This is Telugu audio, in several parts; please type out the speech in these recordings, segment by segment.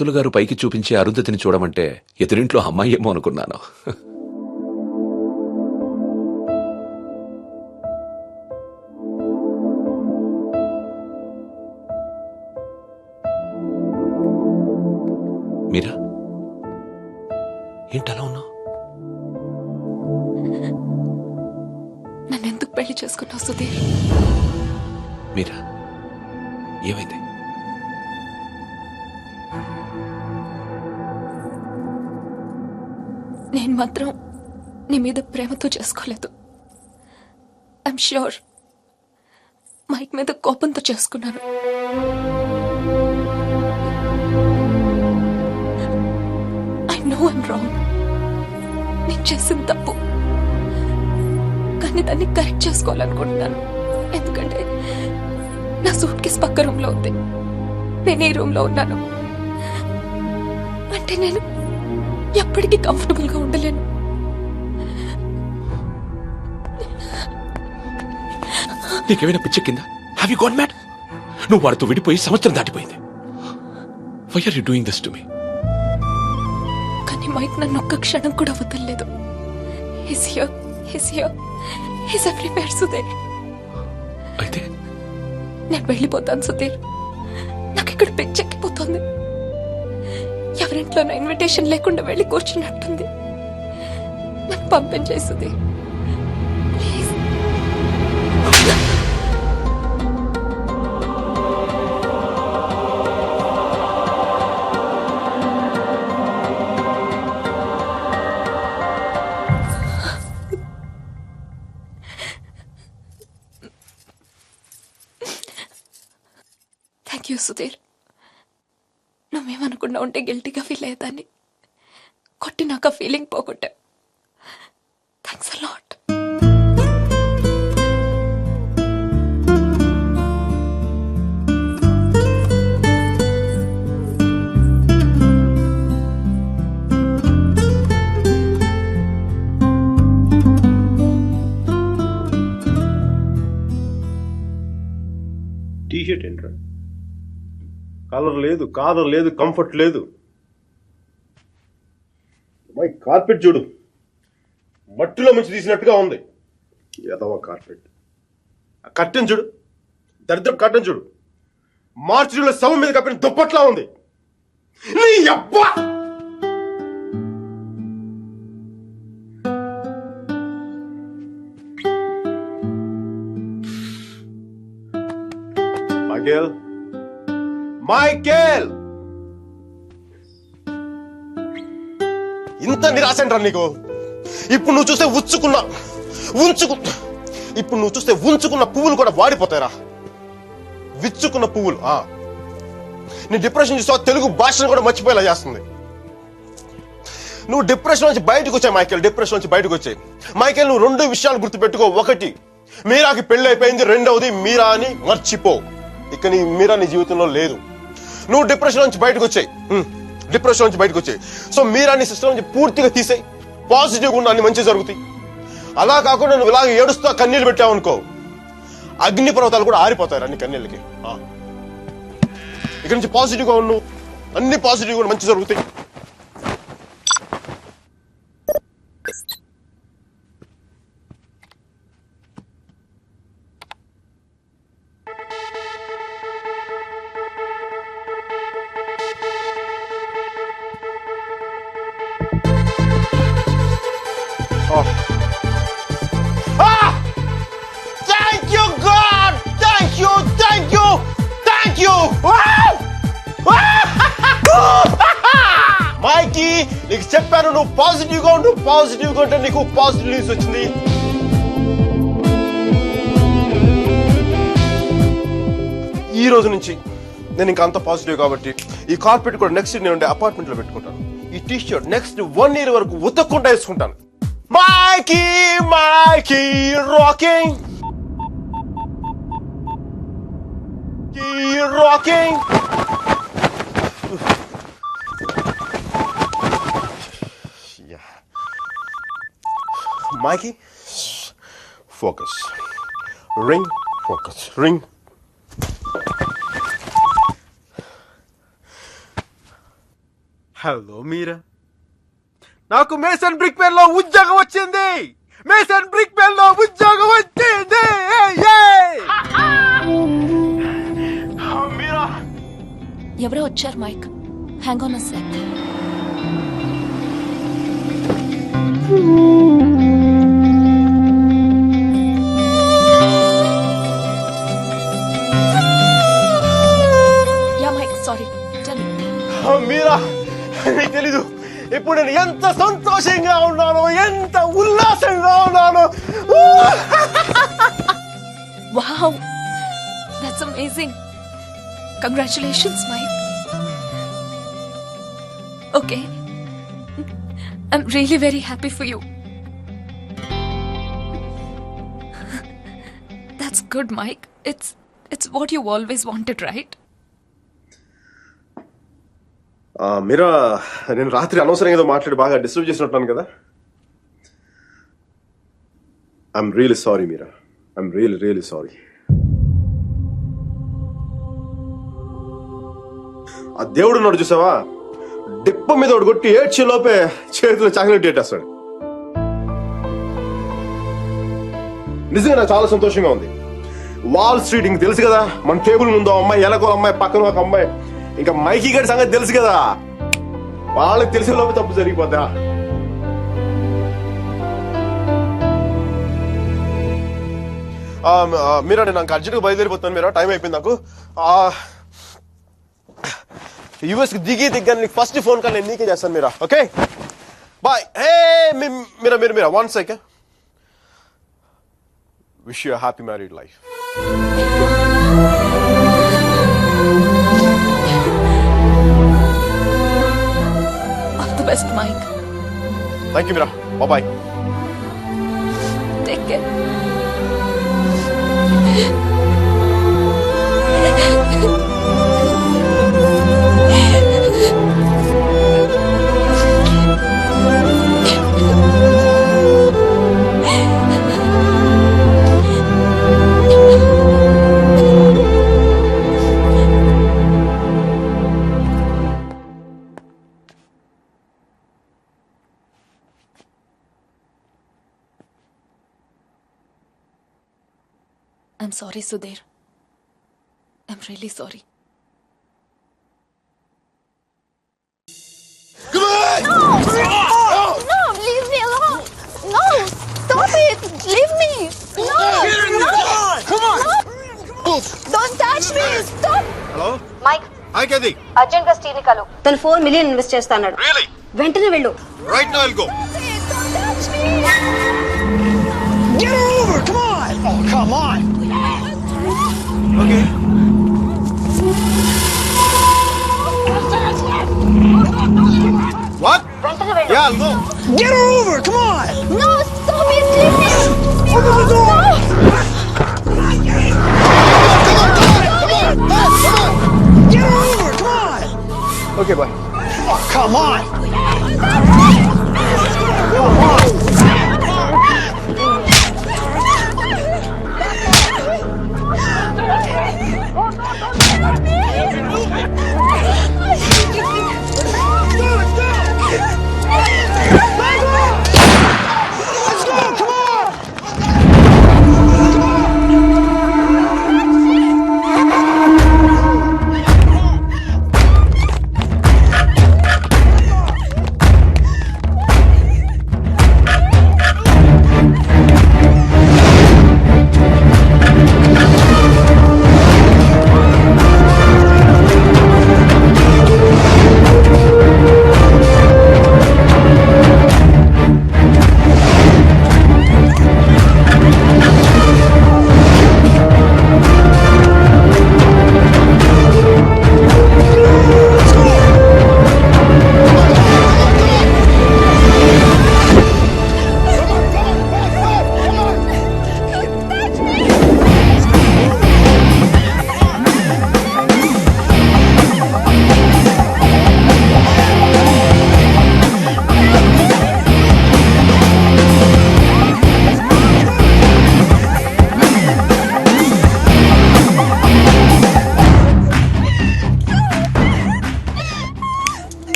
పంతులు గారు పైకి చూపించే అరుంధతిని చూడమంటే ఎదురింట్లో అమ్మాయి ఏమో అనుకున్నాను. మీరా ఏంటలా ఉన్నావు? నన్నెందుకు పెళ్లి చేసుకున్నావు సుధీర్? మీరా ఏమైంది? నేను మాత్రం నీ మీద ప్రేమతో చేసుకోలేదు. ఐఎమ్ ష్యూర్ మైక్ మీద కోపంతో చేసుకున్నాను. I know I'm wrong. నేను చేసిన తప్పు, కానీ దాన్ని కరెక్ట్ చేసుకోవాలనుకుంటున్నాను. ఎందుకంటే నా సూట్ కేసు పక్క రూమ్ లో ఉంది, నేను ఈ రూమ్ లో ఉన్నాను. అంటే నేను ఎప్పటికీ కంఫర్టబుల్ గా ఉండలేను. నీకేమైనా పిచ్చెక్కిందా? Have you got mad? నువ్వు వాడితో విడిపోయి సంవత్సరం దాటిపోయింది. Why are you doing this to me? కానీ మైక్ నన్ను ఒక్క క్షణం కూడా వదలలేదు. He's here, he's everywhere, Sudheer. అయితే నేను వెళ్ళిపోతాను సుధీర్. నాకు ఇక్కడ పిచ్చెక్కిపోతుంది. ఎవరింట్లోనో ఇన్విటేషన్ లేకుండా వెళ్ళి కూర్చున్నట్టుంది. నన్ను పంపించేయి Sudheer, please. Thank you Sudheer. నువ్వేమనుకున్నా ఉంటే గిల్టీగా ఫీల్ అయ్యేదాన్ని. కొట్టినాక ఫీలింగ్ పోగొట్టా. Thanks a lot. టీషర్ట్ ఏంట్రా? కలర్ లేదు, కాలర్ లేదు, కంఫర్ట్ లేదు. మై కార్పెట్ చూడు, మట్టిలో నుంచి తీసినట్టుగా ఉంది. ఎదవ కార్పెట్. ఆ కట్టెన్ చూడు, దరిద్రపు కట్టెన్ చూడు, మార్చిలో శవం మీద కప్పిన దుప్పట్లా ఉంది. నీ అబ్బా! మైకేల్, ఇంత నిరాశంట్రా నీకు? ఇప్పుడు నువ్వు చూస్తే ఉంచుకున్న పువ్వులు కూడా వాడిపోతాయిరా. విచ్చుకున్న పువ్వులు. నీ డిప్రెషన్ చూస్తావు, తెలుగు భాషను కూడా మర్చిపోయేలా చేస్తుంది. నువ్వు డిప్రెషన్ నుంచి బయటకు వచ్చాయి మైకేల్. డిప్రెషన్ నుంచి బయటకు వచ్చాయి మైకేల్. నువ్వు రెండు విషయాలు గుర్తుపెట్టుకో. ఒకటి, మీరాకి పెళ్లి అయిపోయింది. రెండవది, మీరా అని మర్చిపో. ఇక నీ మీరా నీ జీవితంలో లేదు. నువ్వు డిప్రెషన్ నుంచి బయటకు వచ్చాయి. సో మీరా నీ సిస్టమ్ నుంచి పూర్తిగా తీసేయి. పాజిటివ్గా ఉన్న అన్ని మంచి జరుగుతాయి. అలా కాకుండా నువ్వు ఇలాగ ఏడుస్తూ కన్నీళ్ళు పెట్టావు అనుకో, అగ్ని పర్వతాలు కూడా ఆరిపోతాయి అన్ని కన్నీళ్ళకి. ఇక్కడి నుంచి పాజిటివ్గా ఉన్నావు, అన్ని పాజిటివ్గా మంచి జరుగుతాయి. Thank you, God! Thank you! మైకీ, నీకు చెప్పాను నువ్వు పాజిటివ్గా ఉంటే నీకు పాజిటివ్ న్యూస్ వచ్చింది. ఈ రోజు నుంచి నేను ఇంకా అంత పాజిటివ్ కాబట్టి ఈ కార్పెట్ కూడా నెక్స్ట్ నేను ఉండే అపార్ట్మెంట్ లో పెట్టుకుంటాను. ఈ టీ షర్ట్ నెక్స్ట్ 1 year వరకు ఉతక్కుండా వేసుకుంటాను. Mikey rocking. Mikey, focus. Ring, focus. Ring. Hello Meera, నాకు మేసన్ బ్రిక్ పెన్ లో ఉద్యోగం వచ్చింది. మేసన్ బ్రిక్ పెన్ లో ఉద్యోగం వచ్చింది. మీరా, ఎవరో వచ్చారు Mike. Hang on a sec. Yeah Mike, sorry. Tell me. Meera, నీకు తెలీదు ఇప్పుడు నేను ఎంత సంతోషంగా ఉన్నాను, ఎంత ఉల్లాసంగా ఉన్నాను. Wow, that's amazing. Congratulations Mike. Okay, I'm really very happy for you. That's good, Mike. It's what you always wanted, right? Meera, నేను రాత్రి అనవసరంగా ఏదో మాట్లాడి బాగా డిస్టర్బ్ చేసినట్టున్నాను కదా. I'm really sorry Meera, I'm really sorry. ఆ దేవుడు ఉన్నాడు చూసావా, డిప్ప మీద ఒకటి కొట్టి ఏడ్చే లోపే చేతిలో చాక్లెట్ పెట్టేస్తాడు. నిజంగా నాకు చాలా సంతోషంగా ఉంది. వాల్ స్ట్రీట్ ఇంక తెలుసు కదా, మన టేబుల్ ముందు అమ్మాయి, ఎలకో అమ్మాయి, పక్కన ఒక అమ్మాయి, ఇంకా మైకీ గడి సంగతి తెలుసు కదా. వాళ్ళకి తెలిసే లోపే తప్పు జరిగిపోద్దా. మీరా, నేను నాకు అర్జెంట్గా బయలుదేరిపోతాను. మీరా, టైం అయిపోయింది నాకు. యూఎస్ కి దిగ్గా నీకు ఫస్ట్ ఫోన్ కాల్ నేను నీకే చేస్తాను Meera. Okay, bye. Hey Meera, one second. Wish you happy married life. All the best, Mike. Thank you Meera, bye. Take care. I'm sorry, Sudhir. I'm really sorry. No, leave me alone. No, stop it. Leave me. No, Come on. no. Don't touch me. Stop. Hello, Mike hi కేది. అర్జెంట్ గా స్టీల్ ని కలు. తను 4 మిలియన్ ఇన్వెస్ట్ చేస్తాడు. రియల్లీ? వెంటనే వెళ్ళు. Right now I'll go. Don't touch me. Get over! Come on! Oh, come on! Okay. What? వెంటనే వెళ్ళు. Yeah, I'll go. Get her over! Come on! No, stop it. Leave me. Open the door! Get her over! Come on! Okay, bye. Oh, come on! Let's go! Come on!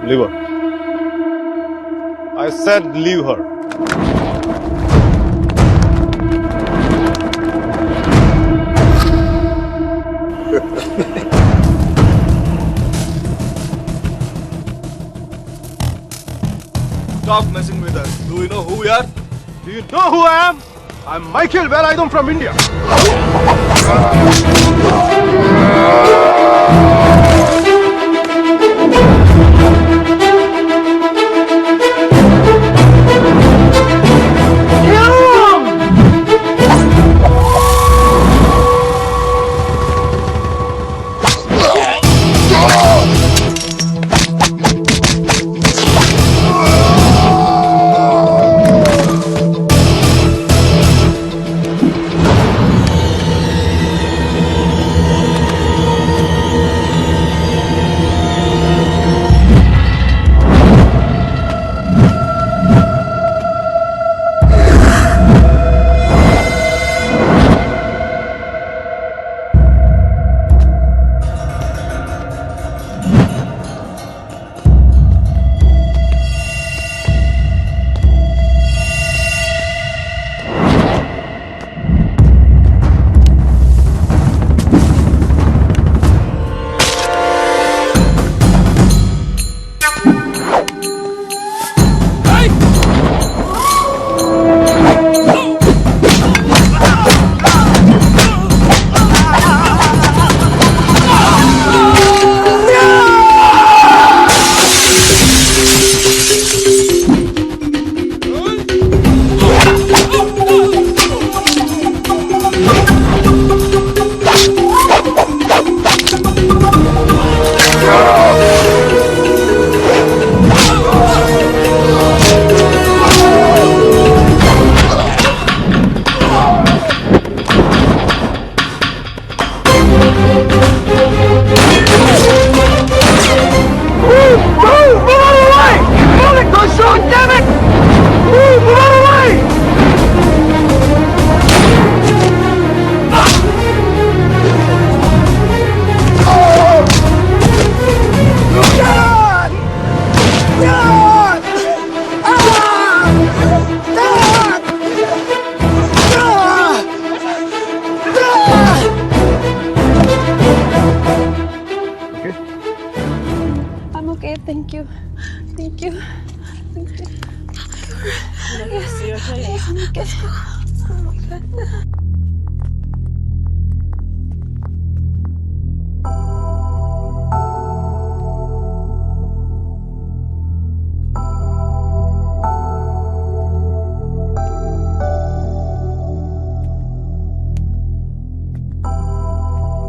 Leave her. I said leave her. Stop messing with us. Do you know who we are? Do you know who I am? I'm Michael Velayudham from India. I'm okay. Thank you. Thank you. Thank you. Yes. I'm okay.